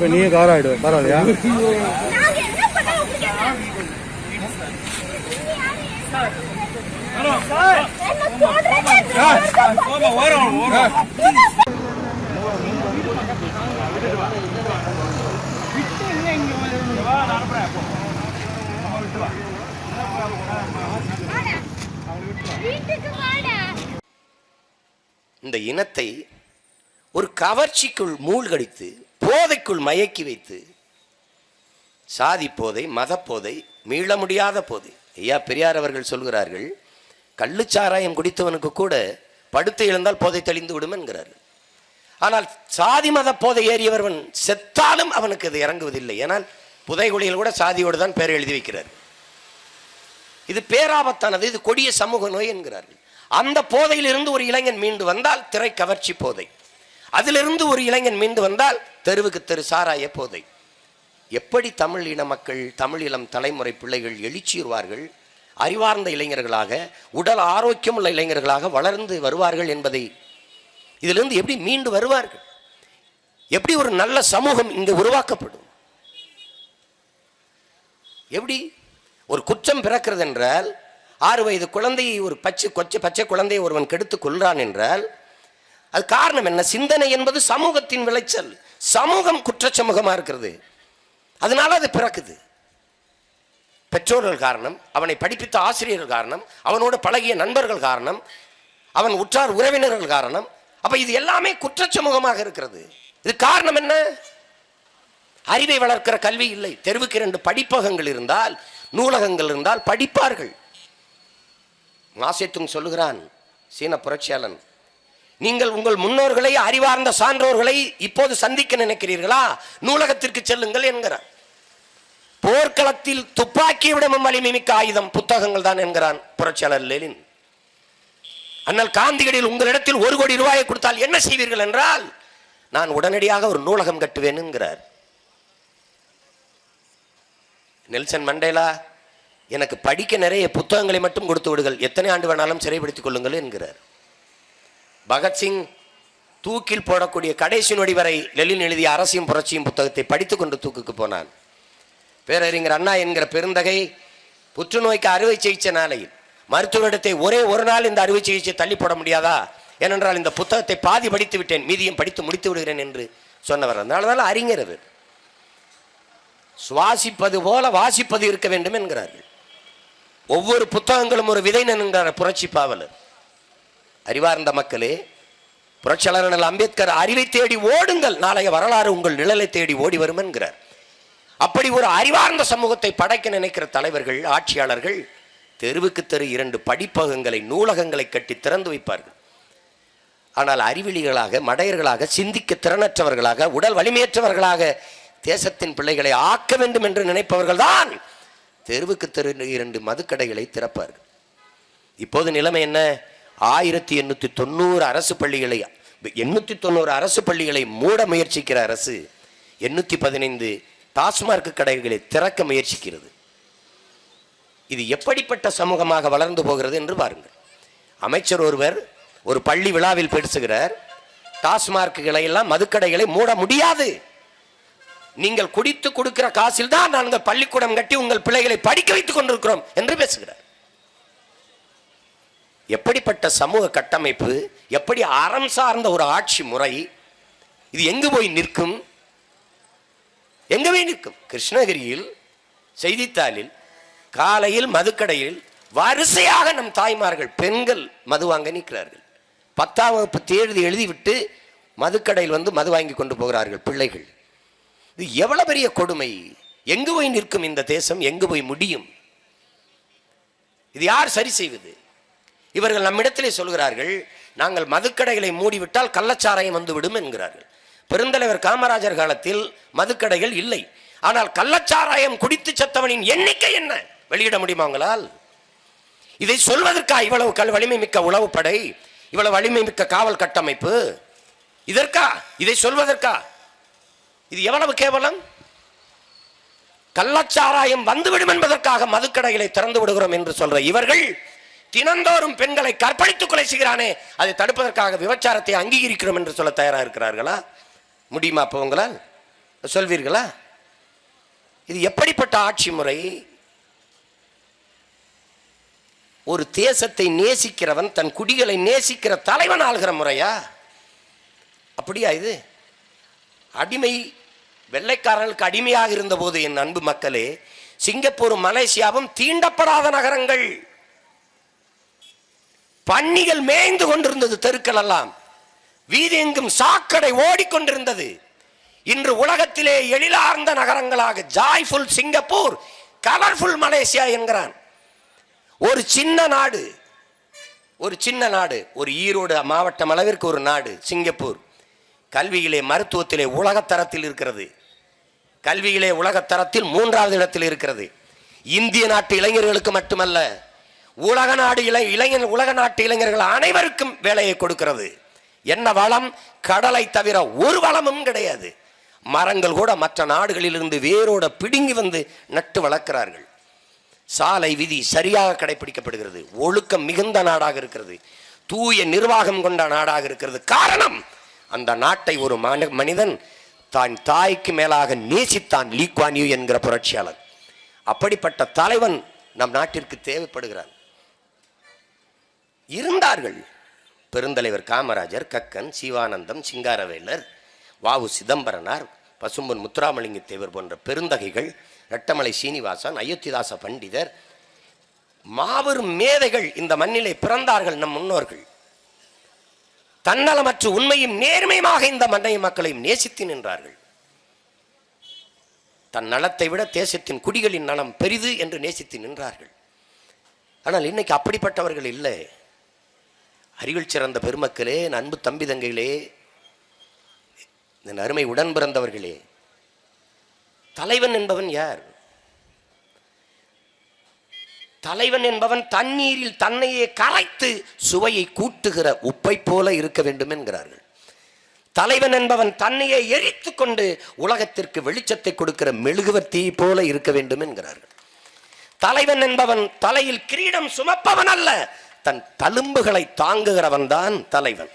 இப்போ நீ கார் ஆயிடுவ பரவாயில்லையா? இந்த இனத்தை ஒரு கவர்ச்சிக்குள் மூழ்கடித்து போதைக்குள் மயக்கி வைத்து சாதி போதை, மத போதை, மீள முடியாத போதை. ஐயா பெரியார் அவர்கள் சொல்கிறார்கள், கள்ளுச்சாராயம் குடித்தவனுக்கு கூட படுத்து இழந்தால் போதை தெளிந்து விடும் என்கிறார்கள். ஆனால் சாதி மத போதை ஏறியவன் செத்தாலும் அவனுக்கு அது இறங்குவதில்லை. ஏனால் புதைகுழியில் கூட சாதியோடு தான் பேர் எழுதி வைக்கிறார். இது பேராபத்தானது, இது கொடிய சமூக நோய் என்கிறார்கள். அந்த போதையிலிருந்து ஒரு இளைஞன் மீண்டு வந்தால் திரை கவர்ச்சி போதை, அதிலிருந்து ஒரு இளைஞன் மீண்டு வந்தால் தெருவுக்கு தெரு சாராய போதை. எப்படி தமிழ் இன மக்கள், தமிழ் இளம் தலைமுறை பிள்ளைகள் எழுச்சியுறுவார்கள், அறிவார்ந்த இளைஞர்களாக, உடல் ஆரோக்கியம் உள்ள இளைஞர்களாக வளர்ந்து வருவார்கள் என்பதை, இதிலிருந்து எப்படி மீண்டு வருவார்கள், எப்படி ஒரு நல்ல சமூகம் இங்கு உருவாக்கப்படும்? எப்படி ஒரு குற்றம் பிறக்கிறது என்றால், 6 வயது குழந்தையை, ஒரு பச்சை குழந்தையை ஒருவன் கெடுத்து கொள்றான் என்றால் அது காரணம் என்ன? சிந்தனை என்பது சமூகத்தின் விளைச்சல். சமூகம் குற்ற சமூகமாக இருக்கிறது, அதனால அது பிறக்குது. பெற்றோர்கள் காரணம், அவனை படிப்பித்த ஆசிரியர்கள் காரணம், அவனோடு பழகிய நண்பர்கள் காரணம், அவன் உற்றார் உறவினர்கள் காரணம். அப்ப இது எல்லாமே குற்ற சமூகமாக இருக்கிறது. இது காரணம் என்ன? அறிவை வளர்க்கிற கல்வி இல்லை. தெருவுக்கு 2 படிப்பகங்கள் இருந்தால், நூலகங்கள் இருந்தால் படிப்பார்கள். மாசேத்துங் சொல்லுகிறான், சீன புரட்சியாளன், நீங்கள் உங்கள் முன்னோர்களை, அறிவார்ந்த சான்றோர்களை இப்போது சந்திக்க நினைக்கிறீர்களா? நூலகத்திற்கு செல்லுங்கள் என்கிறான். போர்க்களத்தில் துப்பாக்கியை விடவும் வலிமை மிக்க ஆயுதம் புத்தகங்கள் தான் என்கிறான் புரட்சியாளர் லெனின். அண்ணல் காந்தியடிகள் உங்களிடத்தில் 1 கோடி ரூபாயை கொடுத்தால் என்ன செய்வீர்கள் என்றால், நான் உடனடியாக ஒரு நூலகம் கட்டுவேன் என்கிறார். நெல்சன் மண்டேலா, எனக்கு படிக்க நிறைய புத்தகங்களை மட்டும் கொடுத்து விடுங்கள், எத்தனை ஆண்டு வேணாலும் சிறைப்படுத்திக் கொள்ளுங்கள் என்கிறார். பகத்சிங் தூக்கில் போடக்கூடிய கடைசி நொடி வரை லெனின் எழுதிய அரசியும் புரட்சியும் புத்தகத்தை படித்துக் கொண்டு தூக்குக்கு போனான். பேரறிஞர் அண்ணா என்கிற பெருந்தகை புற்றுநோய்க்கு அறுவை சிகிச்சை நாளையில் மருத்துவரிடத்தை ஒரே ஒரு நாள் இந்த அறுவை சிகிச்சை தள்ளி போட முடியாதா, ஏனென்றால் இந்த புத்தகத்தை பாதி படித்து விட்டேன், மீதியும் படித்து முடித்து விடுகிறேன் என்று சொன்னவர். அதனால்தான் அறிஞர் அவர். சுவாசிப்பது போல வாசிப்பது இருக்க வேண்டும் என்கிறார்கள். ஒவ்வொரு புத்தகங்களும் ஒரு விதை என்கிறார் புரட்சி பாவலர். அறிவார்ந்த மக்களே, புரட்சியாளர் அம்பேத்கர் அறிவை தேடி ஓடுங்கள், நாளைய வரலாறு உங்கள் நிழலை தேடி ஓடி வரும் என்கிறார். அப்படி ஒரு அறிவார்ந்த சமூகத்தை படைக்க நினைக்கிற தலைவர்கள், ஆட்சியாளர்கள் தெருவுக்கு தெரு 2 படிப்பகங்களை, நூலகங்களை கட்டி திறந்து வைப்பார்கள். ஆனால் அறிவிலிகளாக, மடையர்களாக, சிந்திக்க திறனற்றவர்களாக, உடல் வலிமையற்றவர்களாக தேசத்தின் பிள்ளைகளை ஆக்க வேண்டும் என்று நினைப்பவர்கள் தான் தெருவுக்கு தெரு 2 மதுக்கடைகளை திறப்பார்கள். இப்போது நிலைமை என்ன? 1890 அரசு பள்ளிகளை, 890 அரசு பள்ளிகளை மூட முயற்சிக்கிற அரசு 815 டாஸ்மார்க் கடைகளை திறக்க முயற்சிக்கிறது. இது எப்படிப்பட்ட சமூகமாக வளர்ந்து போகிறது என்று பாருங்கள். அமைச்சர் ஒருவர் ஒரு பள்ளி விழாவில் பேசுகிறார், டாஸ்மார்க்குகளை எல்லாம், மதுக்கடைகளை மூட முடியாது, நீங்கள் குடித்து கொடுக்கிற காசில் தான் நாங்கள் பள்ளிக்கூடம் கட்டி உங்கள் பிள்ளைகளை படிக்க வைத்துக் கொண்டிருக்கிறோம் என்று பேசுகிறார். எப்படிப்பட்ட சமூக கட்டமைப்பு, எப்படி அறம் சார்ந்த ஒரு ஆட்சி முறை, இது எங்கு போய் நிற்கும்? எங்க போய் நிற்கும்? கிருஷ்ணகிரியில் செய்தித்தாளில் காலையில் மதுக்கடையில் வரிசையாக நம் தாய்மார்கள், பெண்கள் மது வாங்க நிற்கிறார்கள். 10ஆம் வகுப்பு தேர்வு எழுதிவிட்டு மதுக்கடையில் வந்து மது வாங்கி கொண்டு போகிறார்கள் பிள்ளைகள். இது எவ்வளவு பெரிய கொடுமை! எங்கு போய் நிற்கும் இந்த தேசம்? எங்கு போய் முடியும்? இது யார் சரி செய்வது? இவர்கள் நம்மிடத்திலே சொல்கிறார்கள், நாங்கள் மதுக்கடைகளை மூடிவிட்டால் கள்ளச்சாராயம் வந்துவிடும் என்கிறார்கள். பெருந்தலைவர் காமராஜர் காலத்தில் மதுக்கடைகள் இல்லை, ஆனால் கள்ளச்சாராயம் குடித்து செத்தவனின் எண்ணிக்கை என்ன வெளியிட முடியுமா உங்களால்? இதை சொல்வதற்கா இவ்வளவு வலிமை மிக்க உளவுப்படை, இவ்வளவு வலிமை மிக்க காவல் கட்டமைப்பு? இதற்கா? இதை சொல்வதற்கா? இது எவ்வளவு கேவலம்! கள்ளச்சாராயம் வந்துவிடும் என்பதற்காக மதுக்கடைகளை திறந்து விடுகிறோம் என்று சொல்ற இவர்கள் தினந்தோறும் பெண்களை கற்பழித்து கொலை செய்கிறானே, அதை தடுப்பதற்காக விபச்சாரத்தை அங்கீகரிக்கிறோம் என்று சொல்ல தயாராக இருக்கிறார்களா? முடியுமா? அப்போ உங்களால் சொல்வீர்களா? இது எப்படிப்பட்ட ஆட்சி முறை? ஒரு தேசத்தை நேசிக்கிறவன், தன் குடிகளை நேசிக்கிற தலைவன் ஆள்கிற முறையா? அப்படியா இது? அடிமை, வெள்ளைக்காரர்களுக்கு அடிமையாக இருந்த போது என் அன்பு மக்களே, சிங்கப்பூரும் மலேசியாவும் தீண்டப்படாத நகரங்கள். பன்னிகள் மேய்ந்து கொண்டிருந்தது தெருக்கள் எல்லாம், வீதி எங்கும் சாக்கடை ஓடிக்கொண்டிருந்தது. இன்று உலகத்திலே எழிலார்ந்த நகரங்களாக ஜாய்ஃபுல் சிங்கப்பூர், கலர்ஃபுல் மலேசியா என்கிறான். ஒரு சின்ன நாடு, ஒரு ஈரோடு மாவட்டம் அளவிற்கு ஒரு நாடு சிங்கப்பூர். கல்வியிலே, மருத்துவத்திலே உலகத்தரத்தில் இருக்கிறது. கல்வியிலே உலகத்தரத்தில் 3வது இடத்தில் இருக்கிறது. இந்திய நாட்டு இளைஞர்களுக்கு மட்டுமல்ல, உலக நாட்டு இளைஞர்கள் அனைவருக்கும் வேலையை கொடுக்கிறது. என்ன வளம்? கடலை தவிர ஒரு வளமும் கிடையாது. மரங்கள் கூட மற்ற நாடுகளிலிருந்து வேரோட பிடுங்கி வந்து நட்டு வளர்க்கிறார்கள். சாலை விதி சரியாக கடைபிடிக்கப்படுகிறது. ஒழுக்கம் மிகுந்த நாடாக இருக்கிறது. தூய நிர்வாகம் கொண்ட நாடாக இருக்கிறது. காரணம், அந்த நாட்டை ஒரு மனிதன் தான் தாய்க்கு மேலாக நேசித்தான். லீ குவான் யூ என்கிற புரட்சியாளர். அப்படிப்பட்ட தலைவன் நம் நாட்டிற்கு தேவைப்படுகிறார். இருந்தார்கள் பெருந்தலைவர் காமராஜர், கக்கன், சிவானந்தம், சிங்காரவேலர், வாவு சிதம்பரனார், பசும்பொன் முத்துராமலிங்க தேவர் போன்ற பெருந்தகைகள், ரெட்டமலை சீனிவாசன், அயோத்திதாச பண்டிதர், மாபெரும் மேதைகள் இந்த மண்ணிலே பிறந்தார்கள். நம் முன்னோர்கள் தன்னலமற்ற உண்மையும் நேர்மையுமாக இந்த மண்ணை மக்களையும் நேசித்து நின்றார்கள். தன் நலத்தை விட தேசத்தின் குடிகளின் நலம் பெரிது என்று நேசித்து நின்றார்கள். ஆனால் இன்னைக்கு அப்படிப்பட்டவர்கள் இல்லை. அறிவில் சிறந்த பெருமக்களே, அன்பு தம்பி தங்கைகளே, என் அருமை உடன் பிறந்தவர்களே, தலைவன் என்பவன் யார்? தலைவன் என்பவன் தண்ணீரில் தன்னையே கரைத்து சுவையை கூட்டுகிற உப்பை போல இருக்க வேண்டும் என்கிறார்கள். தலைவன் என்பவன் தன்னையே எரித்து கொண்டு உலகத்திற்கு வெளிச்சத்தை கொடுக்கிற மெழுகுவர்த்தி போல இருக்க வேண்டும் என்கிறார்கள். தலைவன் என்பவன் தலையில் கிரீடம் சுமப்பவன் அல்ல, தன் தழும்புகளை தாங்குகிறவன் தான் தலைவன்.